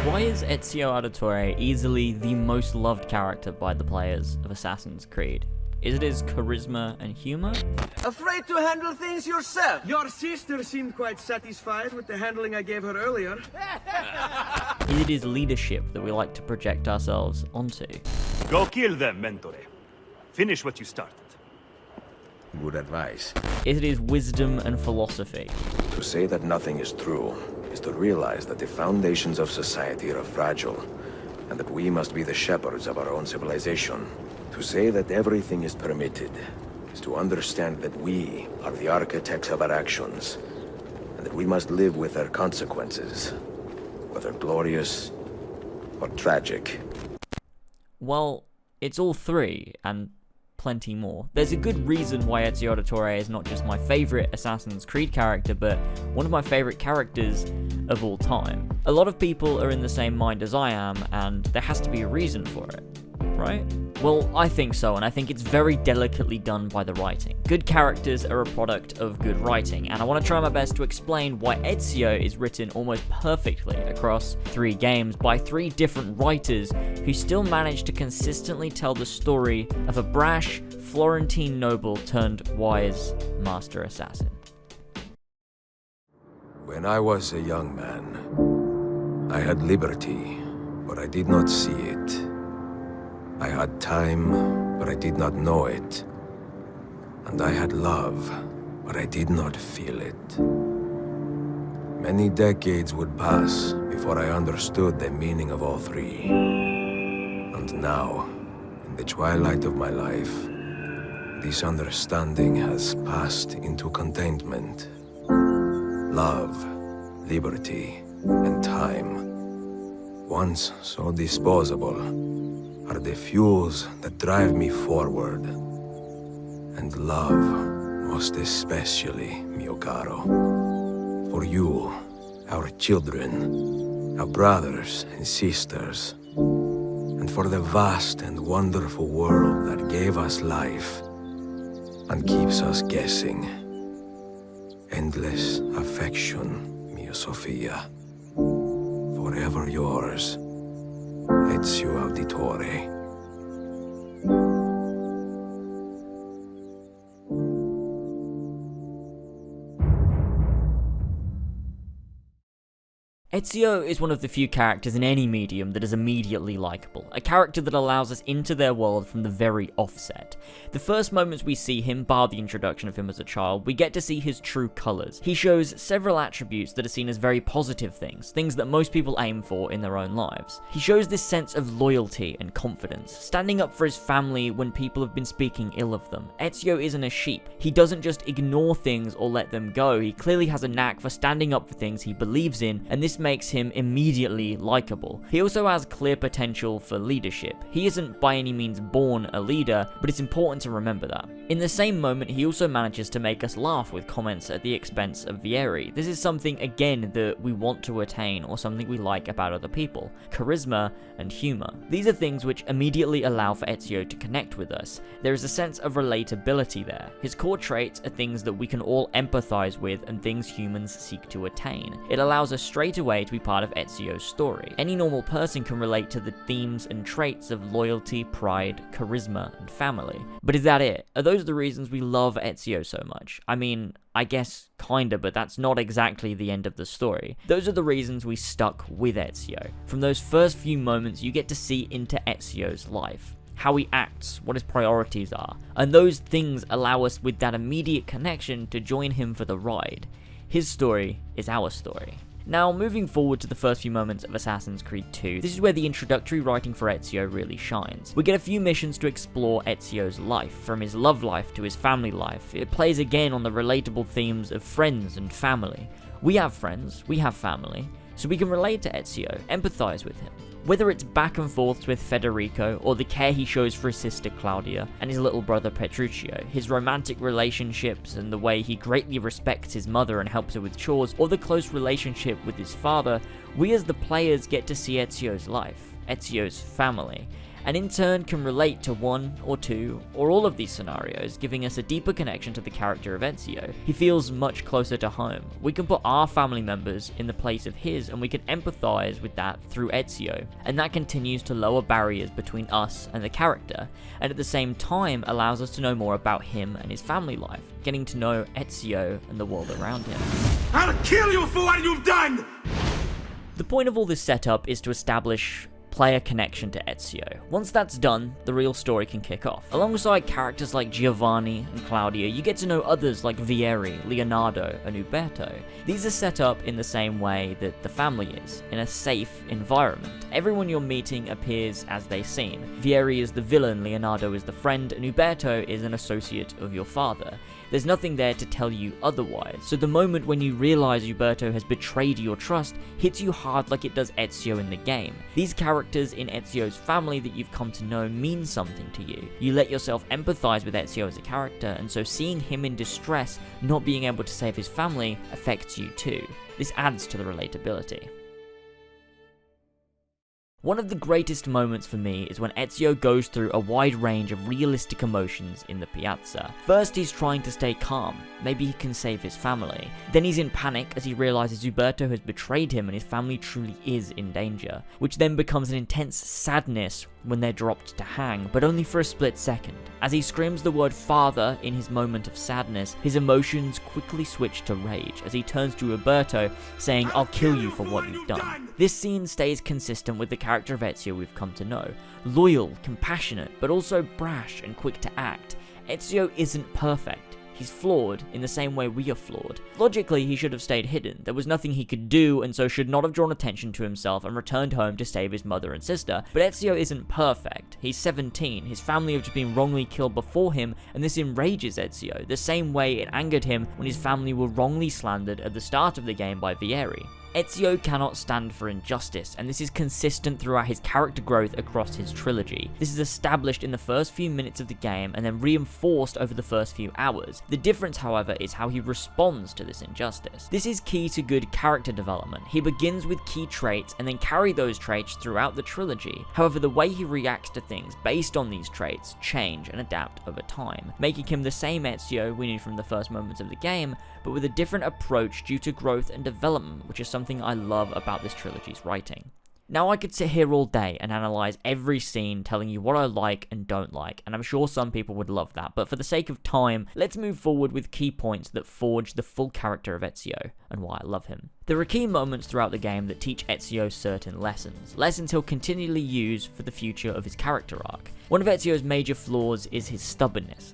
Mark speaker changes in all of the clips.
Speaker 1: Why is Ezio Auditore easily the most loved character by the players of Assassin's Creed? Is it his charisma and humor?
Speaker 2: Afraid to handle things yourself?
Speaker 3: Your sister seemed quite satisfied with the handling I gave her earlier.
Speaker 1: Is it his leadership that we like to project ourselves onto?
Speaker 4: Go kill them, Mentore. Finish what you started.
Speaker 5: Good advice.
Speaker 1: Is it his wisdom and philosophy?
Speaker 5: To say that nothing is true is to realize that the foundations of society are fragile, and that we must be the shepherds of our own civilization. To say that everything is permitted is to understand that we are the architects of our actions, and that we must live with their consequences, whether glorious or tragic.
Speaker 1: Well, it's all three, and plenty more. There's a good reason why Ezio Auditore is not just my favourite Assassin's Creed character, but one of my favourite characters of all time. A lot of people are in the same mind as I am, and there has to be a reason for it, right? Well, I think so, and I think it's very delicately done by the writing. Good characters are a product of good writing, and I want to try my best to explain why Ezio is written almost perfectly across 3 games by 3 different writers who still manage to consistently tell the story of a brash, Florentine noble turned wise master assassin.
Speaker 5: When I was a young man, I had liberty, but I did not see it. I had time, but I did not know it. And I had love, but I did not feel it. Many decades would pass before I understood the meaning of all 3. And now, in the twilight of my life, this understanding has passed into contentment. Love, liberty, and time, once so disposable, are the fuels that drive me forward. And love, most especially, mio caro. For you, our children, our brothers and sisters, and for the vast and wonderful world that gave us life and keeps us guessing. Endless affection, mia Sofia. Forever yours, Ezio Auditore.
Speaker 1: Ezio is one of the few characters in any medium that is immediately likable, a character that allows us into their world from the very offset. The first moments we see him, bar the introduction of him as a child, we get to see his true colours. He shows several attributes that are seen as very positive things that most people aim for in their own lives. He shows this sense of loyalty and confidence, standing up for his family when people have been speaking ill of them. Ezio isn't a sheep. He doesn't just ignore things or let them go. He clearly has a knack for standing up for things he believes in, and this makes him immediately likable. He also has clear potential for leadership. He isn't by any means born a leader, but it's important to remember that. In the same moment, he also manages to make us laugh with comments at the expense of Vieri. This is something, again, that we want to attain, or something we like about other people. Charisma and humor. These are things which immediately allow for Ezio to connect with us. There is a sense of relatability there. His core traits are things that we can all empathize with and things humans seek to attain. It allows us straight away to be part of Ezio's story. Any normal person can relate to the themes and traits of loyalty, pride, charisma, and family. But is that it? Are those the reasons we love Ezio so much? I mean, I guess kinda, but that's not exactly the end of the story. Those are the reasons we stuck with Ezio. From those first few moments, you get to see into Ezio's life. How he acts, what his priorities are, and those things allow us with that immediate connection to join him for the ride. His story is our story. Now, moving forward to the first few moments of Assassin's Creed 2, this is where the introductory writing for Ezio really shines. We get a few missions to explore Ezio's life, from his love life to his family life. It plays again on the relatable themes of friends and family. We have friends, we have family, so we can relate to Ezio, empathize with him. Whether it's back and forths with Federico, or the care he shows for his sister Claudia, and his little brother Petruccio, his romantic relationships and the way he greatly respects his mother and helps her with chores, or the close relationship with his father, we as the players get to see Ezio's life, Ezio's family. and in turn can relate to one or two or all of these scenarios, giving us a deeper connection to the character of Ezio. He feels much closer to home. We can put our family members in the place of his, and we can empathize with that through Ezio, and that continues to lower barriers between us and the character, and at the same time allows us to know more about him and his family life, getting to know Ezio and the world around him.
Speaker 3: I'll kill you for what you've done!
Speaker 1: The point of all this setup is to establish player connection to Ezio. Once that's done, the real story can kick off. Alongside characters like Giovanni and Claudia, you get to know others like Vieri, Leonardo, and Uberto. These are set up in the same way that the family is, in a safe environment. Everyone you're meeting appears as they seem. Vieri is the villain, Leonardo is the friend, and Uberto is an associate of your father. There's nothing there to tell you otherwise, so the moment when you realize Uberto has betrayed your trust hits you hard like it does Ezio in the game. These characters in Ezio's family that you've come to know mean something to you. You let yourself empathize with Ezio as a character, and so seeing him in distress, not being able to save his family, affects you too. This adds to the relatability. One of the greatest moments for me is when Ezio goes through a wide range of realistic emotions in the piazza. First, he's trying to stay calm. Maybe he can save his family. Then he's in panic as he realizes Uberto has betrayed him and his family truly is in danger, which then becomes an intense sadness when they're dropped to hang, but only for a split second. As he screams the word father in his moment of sadness, his emotions quickly switch to rage as he turns to Uberto, saying, "I'll kill you for what you've done." This scene stays consistent with the character of Ezio we've come to know. Loyal, compassionate, but also brash and quick to act. Ezio isn't perfect. He's flawed in the same way we are flawed. Logically, he should have stayed hidden. There was nothing he could do, and so should not have drawn attention to himself and returned home to save his mother and sister. But Ezio isn't perfect. He's 17, his family have just been wrongly killed before him, and this enrages Ezio, the same way it angered him when his family were wrongly slandered at the start of the game by Vieri. Ezio cannot stand for injustice, and this is consistent throughout his character growth across his trilogy. This is established in the first few minutes of the game and then reinforced over the first few hours. The difference, however, is how he responds to this injustice. This is key to good character development. He begins with key traits and then carry those traits throughout the trilogy. However, the way he reacts to things based on these traits change and adapt over time, making him the same Ezio we knew from the first moments of the game, but with a different approach due to growth and development, which is something I love about this trilogy's writing. Now, I could sit here all day and analyze every scene, telling you what I like and don't like, and I'm sure some people would love that, but for the sake of time, let's move forward with key points that forge the full character of Ezio, and why I love him. There are key moments throughout the game that teach Ezio certain lessons he'll continually use for the future of his character arc. One of Ezio's major flaws is his stubbornness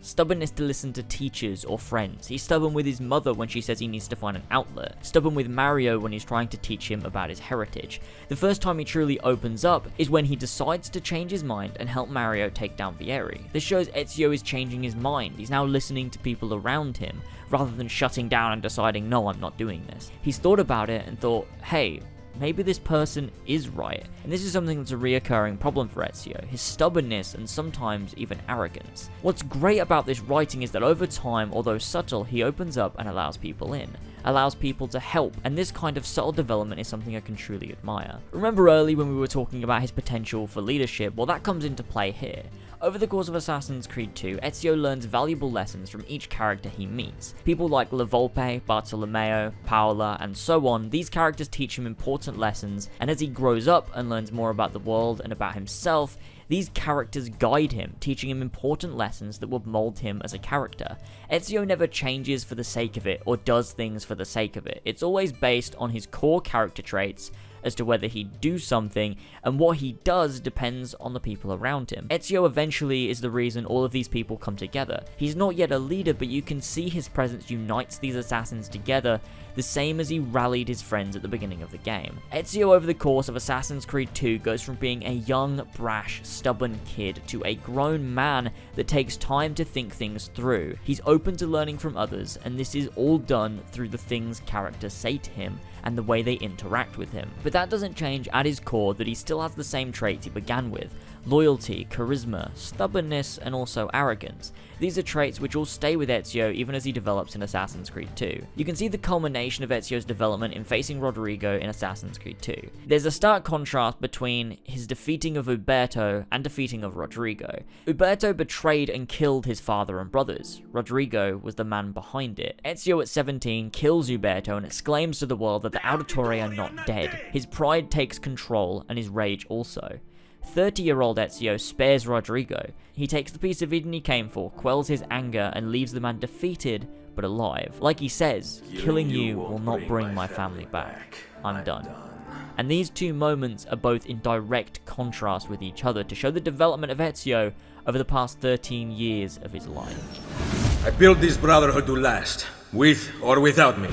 Speaker 1: to listen to teachers or friends. He's stubborn with his mother when she says he needs to find an outlet, stubborn with Mario when he's trying to teach him about his heritage. The first time he truly opens up is when he decides to change his mind and help Mario take down Vieri. This shows Ezio is changing his mind. He's now listening to people around him, rather than shutting down and deciding, no, I'm not doing this. He's thought about it and thought, hey, maybe this person is right. And this is something that's a reoccurring problem for Ezio, his stubbornness and sometimes even arrogance. What's great about this writing is that over time, although subtle, he opens up and allows people in, allows people to help, and this kind of subtle development is something I can truly admire. Remember early when we were talking about his potential for leadership? Well, that comes into play here. Over the course of Assassin's Creed 2, Ezio learns valuable lessons from each character he meets. People like La Volpe, Bartolomeo, Paola, and so on. These characters teach him important lessons, and as he grows up and learns more about the world and about himself, these characters guide him, teaching him important lessons that will mold him as a character. Ezio never changes for the sake of it, or does things for the sake of it. It's always based on his core character traits, as to whether he'd do something, and what he does depends on the people around him. Ezio eventually is the reason all of these people come together. He's not yet a leader, but you can see his presence unites these assassins together, the same as he rallied his friends at the beginning of the game. Ezio over the course of Assassin's Creed 2 goes from being a young, brash, stubborn kid to a grown man that takes time to think things through. He's open to learning from others, and this is all done through the things characters say to him and the way they interact with him. But that doesn't change at his core that he still has the same traits he began with: loyalty, charisma, stubbornness, and also arrogance. These are traits which all stay with Ezio even as he develops in Assassin's Creed 2. You can see the culmination of Ezio's development in facing Rodrigo in Assassin's Creed 2. There's a stark contrast between his defeating of Uberto and defeating of Rodrigo. Uberto betrayed and killed his father and brothers. Rodrigo was the man behind it. Ezio at 17 kills Uberto and exclaims to the world that the Auditore are not dead. His pride takes control and his rage also. 30-year-old Ezio spares Rodrigo. He takes the piece of Eden he came for, quells his anger, and leaves the man defeated but alive. Like he says, killing you will not bring my family back. I'm done. And these two moments are both in direct contrast with each other to show the development of Ezio over the past 13 years of his life.
Speaker 6: I built this Brotherhood to last, with or without me.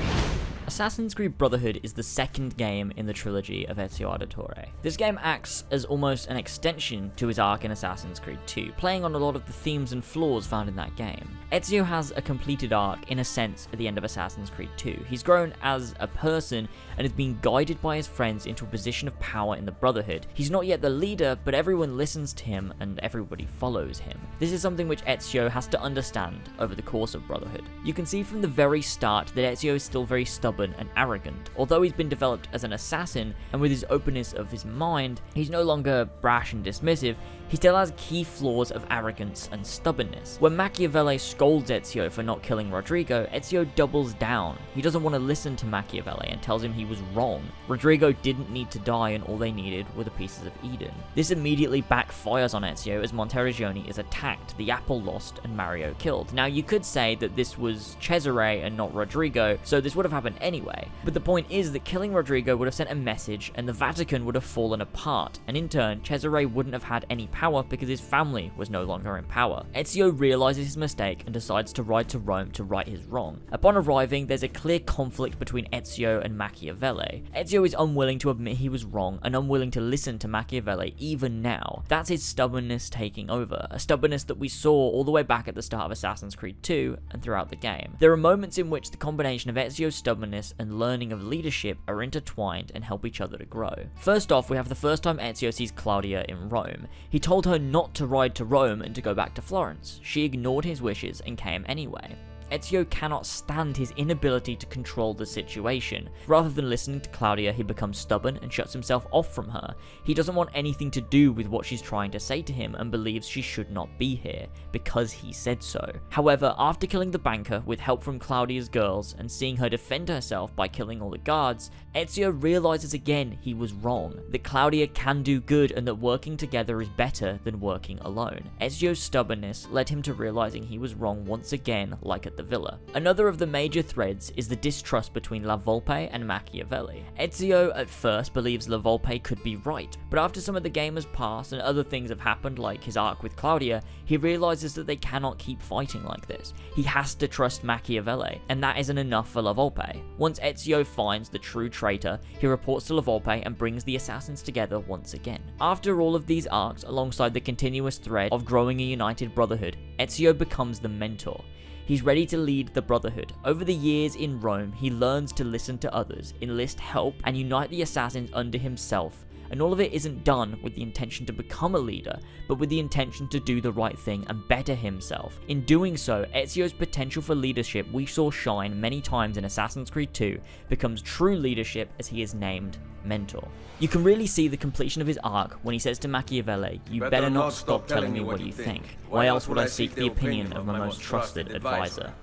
Speaker 1: Assassin's Creed Brotherhood is the second game in the trilogy of Ezio Auditore. This game acts as almost an extension to his arc in Assassin's Creed 2, playing on a lot of the themes and flaws found in that game. Ezio has a completed arc, in a sense, at the end of Assassin's Creed 2. He's grown as a person and is being guided by his friends into a position of power in the Brotherhood. He's not yet the leader, but everyone listens to him and everybody follows him. This is something which Ezio has to understand over the course of Brotherhood. You can see from the very start that Ezio is still very stubborn and arrogant. Although he's been developed as an assassin, and with his openness of his mind, he's no longer brash and dismissive, he still has key flaws of arrogance and stubbornness. When Machiavelli scolds Ezio for not killing Rodrigo, Ezio doubles down. He doesn't want to listen to Machiavelli and tells him he was wrong. Rodrigo didn't need to die and all they needed were the pieces of Eden. This immediately backfires on Ezio as Monteriggioni is attacked, the apple lost, and Mario killed. Now you could say that this was Cesare and not Rodrigo, so this would have happened anyway. But the point is that killing Rodrigo would have sent a message and the Vatican would have fallen apart, and in turn Cesare wouldn't have had any power because his family was no longer in power. Ezio realizes his mistake and decides to ride to Rome to right his wrong. Upon arriving, there's a clear conflict between Ezio and Machiavelli. Ezio is unwilling to admit he was wrong and unwilling to listen to Machiavelli even now. That's his stubbornness taking over, a stubbornness that we saw all the way back at the start of Assassin's Creed 2 and throughout the game. There are moments in which the combination of Ezio's stubbornness and learning of leadership are intertwined and help each other to grow. First off, we have the first time Ezio sees Claudia in Rome. He told her not to ride to Rome and to go back to Florence. She ignored his wishes and came anyway. Ezio cannot stand his inability to control the situation. Rather than listening to Claudia, he becomes stubborn and shuts himself off from her. He doesn't want anything to do with what she's trying to say to him and believes she should not be here, because he said so. However, after killing the banker with help from Claudia's girls and seeing her defend herself by killing all the guards, Ezio realizes again he was wrong, that Claudia can do good and that working together is better than working alone. Ezio's stubbornness led him to realizing he was wrong once again, like at the villa. Another of the major threads is the distrust between La Volpe and Machiavelli. Ezio at first believes La Volpe could be right, but after some of the game has passed and other things have happened like his arc with Claudia, he realizes that they cannot keep fighting like this. He has to trust Machiavelli, and that isn't enough for La Volpe. Once Ezio finds the true traitor, he reports to La Volpe and brings the assassins together once again. After all of these arcs, alongside the continuous thread of growing a united Brotherhood, Ezio becomes the mentor. He's ready to lead the Brotherhood. Over the years in Rome, he learns to listen to others, enlist help, and unite the assassins under himself. And all of it isn't done with the intention to become a leader, but with the intention to do the right thing and better himself. In doing so, Ezio's potential for leadership we saw shine many times in Assassin's Creed 2 becomes true leadership as he is named Mentor. You can really see the completion of his arc when he says to Machiavelli, "You better not stop telling me what you think. Why else would I seek the opinion of my most trusted advisor?"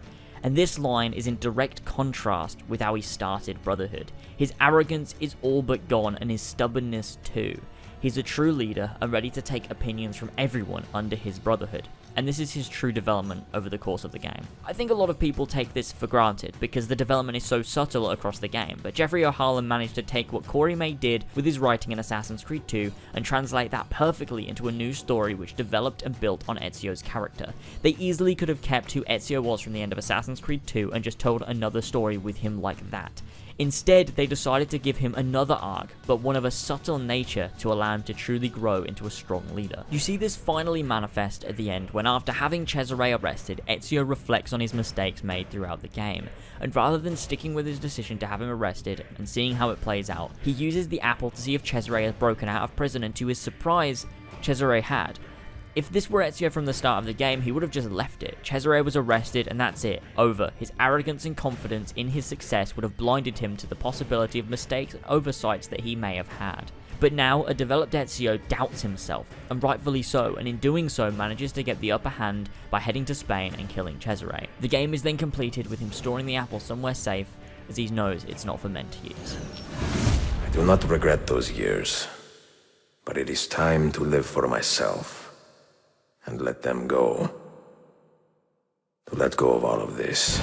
Speaker 1: And this line is in direct contrast with how he started Brotherhood. His arrogance is all but gone and his stubbornness too. He's a true leader and ready to take opinions from everyone under his Brotherhood. And this is his true development over the course of the game. I think a lot of people take this for granted because the development is so subtle across the game, but Jeffrey O'Halloran managed to take what Corey May did with his writing in Assassin's Creed 2 and translate that perfectly into a new story which developed and built on Ezio's character. They easily could have kept who Ezio was from the end of Assassin's Creed 2 and just told another story with him like that. Instead, they decided to give him another arc, but one of a subtle nature to allow him to truly grow into a strong leader. You see this finally manifest at the end when, after having Cesare arrested, Ezio reflects on his mistakes made throughout the game, and rather than sticking with his decision to have him arrested and seeing how it plays out, he uses the apple to see if Cesare has broken out of prison, and to his surprise, Cesare had. If this were Ezio from the start of the game, he would have just left it. Cesare was arrested and that's it, over. His arrogance and confidence in his success would have blinded him to the possibility of mistakes and oversights that he may have had. But now, a developed Ezio doubts himself, and rightfully so, and in doing so manages to get the upper hand by heading to Spain and killing Cesare. The game is then completed with him storing the apple somewhere safe, as he knows it's not for men to use.
Speaker 5: I do not regret those years, but it is time to live for myself. And let them go. To let go of all of this.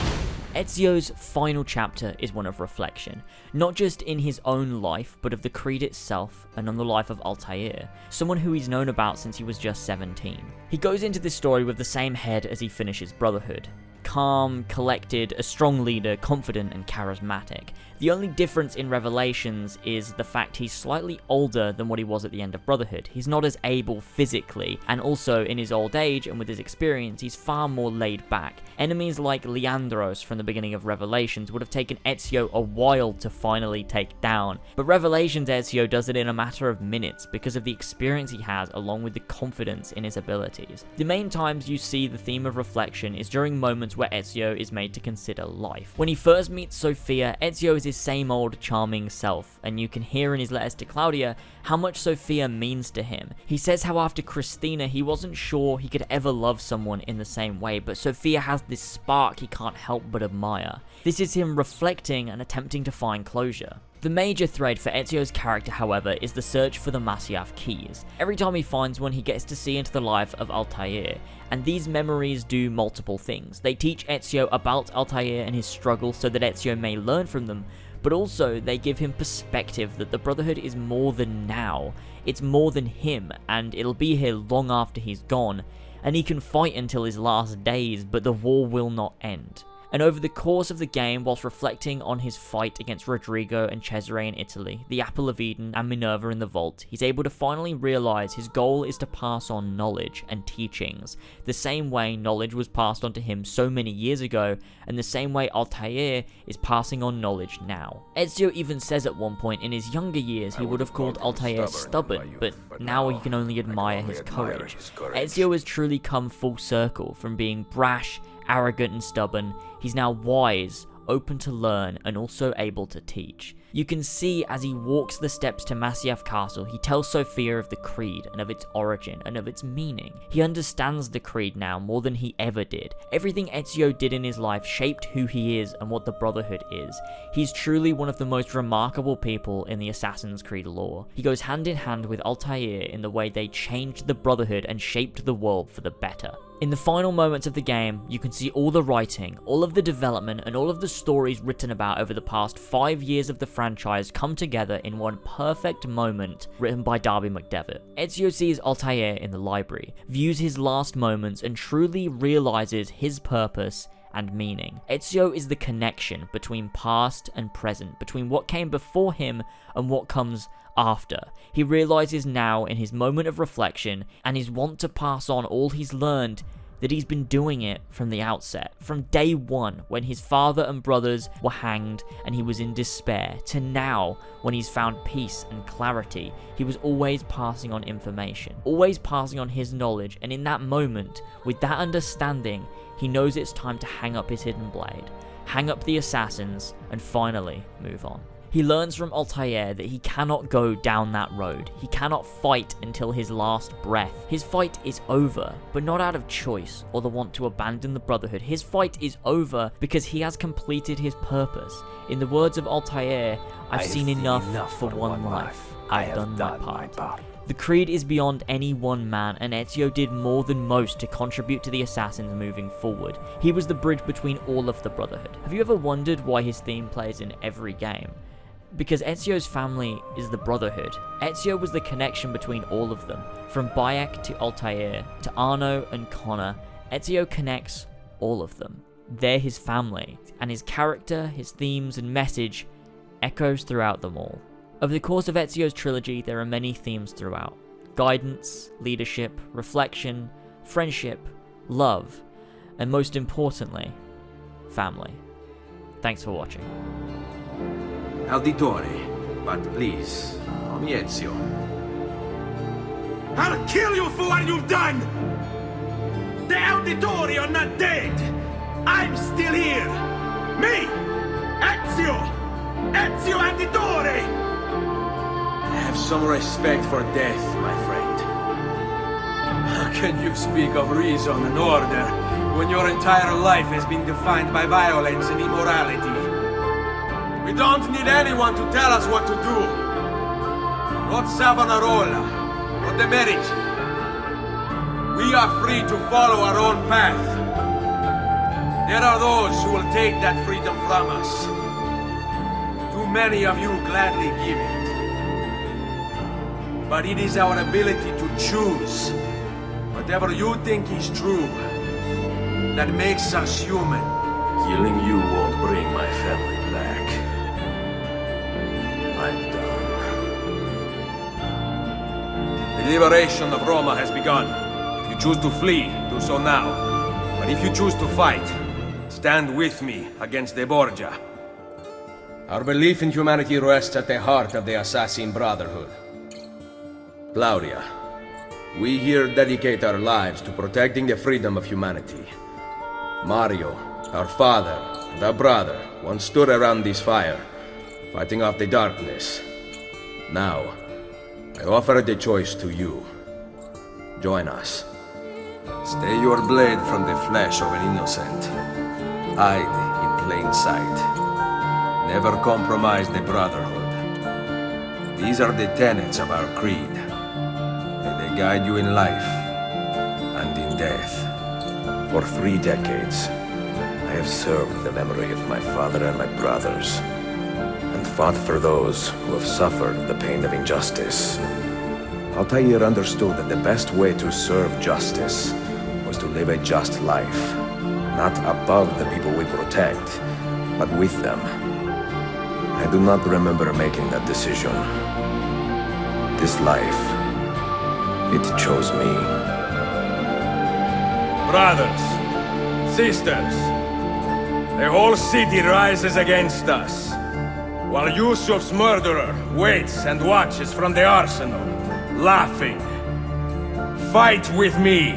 Speaker 1: Ezio's final chapter is one of reflection, not just in his own life, but of the Creed itself and on the life of Altair, someone who he's known about since he was just 17. He goes into this story with the same head as he finishes Brotherhood. Calm, collected, a strong leader, confident and charismatic. The only difference in Revelations is the fact he's slightly older than what he was at the end of Brotherhood. He's not as able physically, and also in his old age and with his experience, he's far more laid back. Enemies like Leandros from the beginning of Revelations would have taken Ezio a while to finally take down, but Revelations Ezio does it in a matter of minutes because of the experience he has along with the confidence in his abilities. The main times you see the theme of reflection is during moments where Ezio is made to consider life. When he first meets Sophia, Ezio is his same old charming self, and you can hear in his letters to Claudia how much Sophia means to him. He says how after Christina he wasn't sure he could ever love someone in the same way, but Sophia has this spark he can't help but admire. This is him reflecting and attempting to find closure. The major thread for Ezio's character, however, is the search for the Masyaf keys. Every time he finds one, he gets to see into the life of Altair, and these memories do multiple things. They teach Ezio about Altair and his struggle so that Ezio may learn from them, but also they give him perspective that the Brotherhood is more than now. It's more than him, and it'll be here long after he's gone, and he can fight until his last days, but the war will not end. And over the course of the game, whilst reflecting on his fight against Rodrigo and Cesare in Italy, the Apple of Eden and Minerva in the Vault, he's able to finally realise his goal is to pass on knowledge and teachings, the same way knowledge was passed on to him so many years ago, and the same way Altair is passing on knowledge now. Ezio even says at one point in his younger years he would have called Altair stubborn, but now he can only admire his courage. Ezio has truly come full circle from being brash, arrogant and stubborn. He's now wise, open to learn, and also able to teach. You can see as he walks the steps to Masyaf Castle, he tells Sophia of the Creed and of its origin and of its meaning. He understands the Creed now more than he ever did. Everything Ezio did in his life shaped who he is and what the Brotherhood is. He's truly one of the most remarkable people in the Assassin's Creed lore. He goes hand in hand with Altair in the way they changed the Brotherhood and shaped the world for the better. In the final moments of the game, you can see all the writing, all of the development, and all of the stories written about over the past 5 years of the franchise come together in one perfect moment written by Darby McDevitt. Ezio sees Altair in the library, views his last moments, and truly realizes his purpose and meaning. Ezio is the connection between past and present, between what came before him and what comes after. He realizes now in his moment of reflection and his want to pass on all he's learned that he's been doing it from the outset, from day one when his father and brothers were hanged and he was in despair, to now when he's found peace and clarity. He was always passing on information, always passing on his knowledge, and in that moment, with that understanding, he knows it's time to hang up his hidden blade, hang up the assassins, and finally move on. He learns from Altair that he cannot go down that road. He cannot fight until his last breath. His fight is over, but not out of choice or the want to abandon the Brotherhood. His fight is over because he has completed his purpose. In the words of Altair, I've seen enough for one life. I've done my part. The Creed is beyond any one man, and Ezio did more than most to contribute to the Assassins moving forward. He was the bridge between all of the Brotherhood. Have you ever wondered why his theme plays in every game? Because Ezio's family is the Brotherhood. Ezio was the connection between all of them. From Bayek to Altair, to Arno and Connor, Ezio connects all of them. They're his family, and his character, his themes and message echoes throughout them all. Over the course of Ezio's trilogy, there are many themes throughout. Guidance, leadership, reflection, friendship, love, and most importantly, family. Thanks for watching.
Speaker 6: Auditore, but please, call me Ezio.
Speaker 3: I'll kill you for what you've done! The Auditore are not dead! I'm still here! Me! Ezio! Ezio Auditore!
Speaker 6: Have some respect for death, my friend. How can you speak of reason and order when your entire life has been defined by violence and immorality? We don't need anyone to tell us what to do. Not Savonarola, not the Medici. We are free to follow our own path. There are those who will take that freedom from us. Too many of you gladly give it. But it is our ability to choose whatever you think is true that makes us human.
Speaker 5: Killing you won't bring my family back. I'm done.
Speaker 6: The liberation of Roma has begun. If you choose to flee, do so now. But if you choose to fight, stand with me against the Borgia. Our belief in humanity rests at the heart of the assassin Brotherhood. Claudia, we here dedicate our lives to protecting the freedom of humanity. Mario, our father, and our brother once stood around this fire, fighting off the darkness. Now, I offer the choice to you. Join us. Stay your blade from the flesh of an innocent. Hide in plain sight. Never compromise the Brotherhood. These are the tenets of our creed. May they guide you in life and in death.
Speaker 5: For 3 decades, I have served the memory of my father and my brothers, and fought for those who have suffered the pain of injustice. Altair understood that the best way to serve justice was to live a just life, not above the people we protect, but with them. I do not remember making that decision. This life, it chose me.
Speaker 6: Brothers, sisters, the whole city rises against us, while Yusuf's murderer waits and watches from the arsenal, laughing. Fight with me,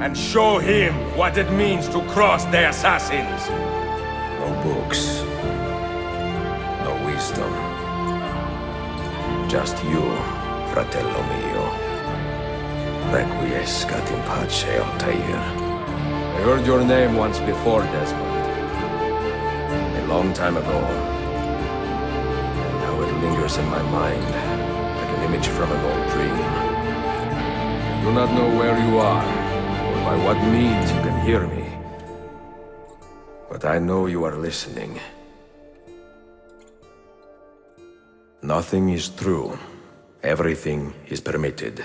Speaker 6: and show him what it means to cross the assassins.
Speaker 5: No books, no wisdom. Just you, fratello mio. Requiescat in pace, Altair.
Speaker 6: I heard your name once before, Desmond.
Speaker 5: A long time ago. And now it lingers in my mind, like an image from an old dream.
Speaker 6: I do not know where you are, or by what means you can hear me.
Speaker 5: But I know you are listening. Nothing is true. Everything is permitted.